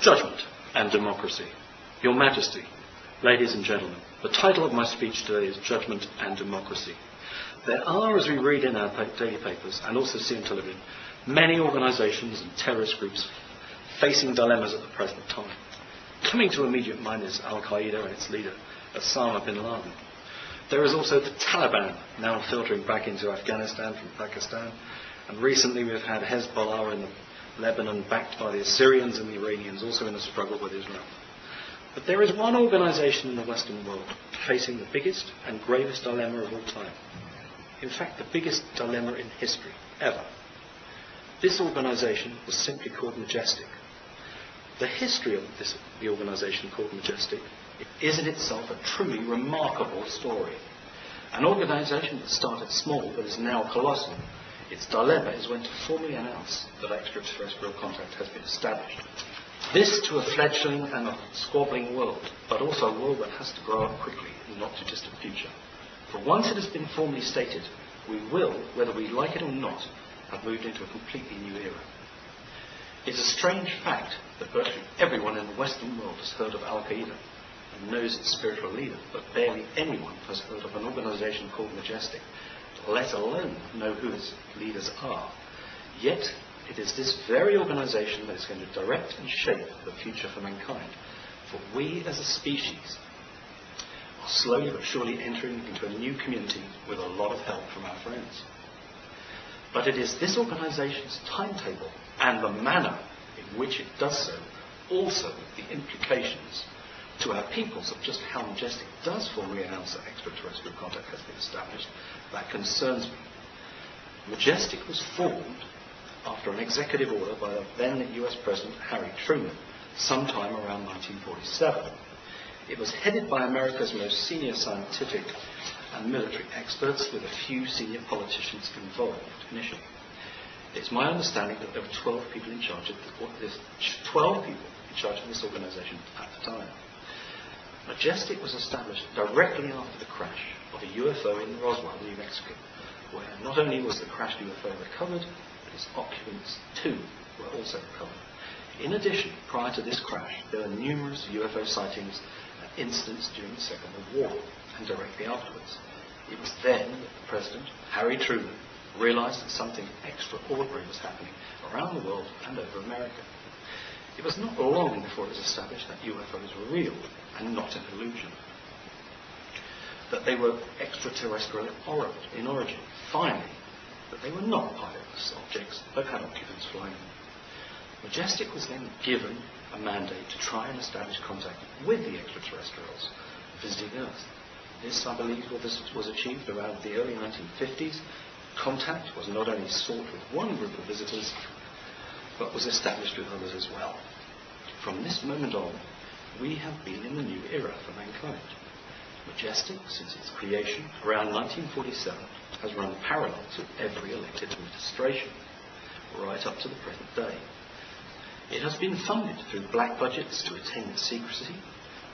Judgment and Democracy. Your Majesty, ladies and gentlemen, the title of my speech today is Judgment and Democracy. There are, as we read in our daily papers and also see on television, many organisations and terrorist groups facing dilemmas at the present time. Coming to immediate mind is Al-Qaeda and its leader, Osama bin Laden. There is also the Taliban, now filtering back into Afghanistan from Pakistan, and recently we've had Hezbollah in Lebanon, backed by the Assyrians and the Iranians, also in a struggle with Israel. But there is one organisation in the Western world facing the biggest and gravest dilemma of all time. In fact, the biggest dilemma in history, ever. This organisation was simply called Majestic. The history of the organisation called Majestic is in itself a truly remarkable story. An organisation that started small but is now colossal. Its dilemma is when to formally announce that extraterrestrial contact has been established. This to a fledgling and a squabbling world, but also a world that has to grow up quickly in the not too distant future. For once it has been formally stated, we will, whether we like it or not, have moved into a completely new era. It's a strange fact that virtually everyone in the Western world has heard of Al-Qaeda and knows its spiritual leader, but barely anyone has heard of an organisation called Majestic, let alone know who its leaders are. Yet, it is this very organisation that is going to direct and shape the future for mankind. For we as a species are slowly but surely entering into a new community with a lot of help from our friends. But it is this organisation's timetable and the manner in which it does so, also the implications to our peoples of just how Majestic does formally announce that extraterrestrial contact has been established, that concerns me. Majestic was formed after an executive order by the then US President Harry Truman, sometime around 1947. It was headed by America's most senior scientific and military experts, with a few senior politicians involved initially. It's my understanding that there were 12 people in charge of this organisation at the time. Majestic was established directly after the crash of a UFO in Roswell, New Mexico, where not only was the crashed UFO recovered, but its occupants too were also recovered. In addition, prior to this crash, there were numerous UFO sightings and incidents during the Second World War, and directly afterwards. It was then that the President, Harry Truman, realised that something extraordinary was happening around the world and over America. It was not long before it was established that UFOs were real and not an illusion. That they were extraterrestrial in origin. Finally, that they were not pilotless objects but had occupants flying them. Majestic was then given a mandate to try and establish contact with the extraterrestrials visiting Earth. This, I believe, was achieved around the early 1950s. Contact was not only sought with one group of visitors, but was established with others as well. From this moment on, we have been in the new era for mankind. Majestic, since its creation around 1947, has run parallel to every elected administration, right up to the present day. It has been funded through black budgets to attain its secrecy.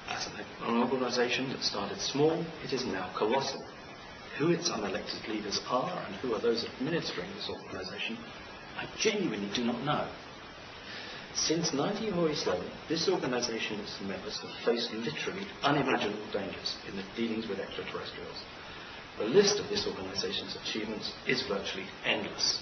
As an organisation that started small, it is now colossal. Who its unelected leaders are and who are those administering this organisation, I genuinely do not know. Since 1947, this organisation and its members have faced literally unimaginable dangers in the dealings with extraterrestrials. The list of this organisation's achievements is virtually endless.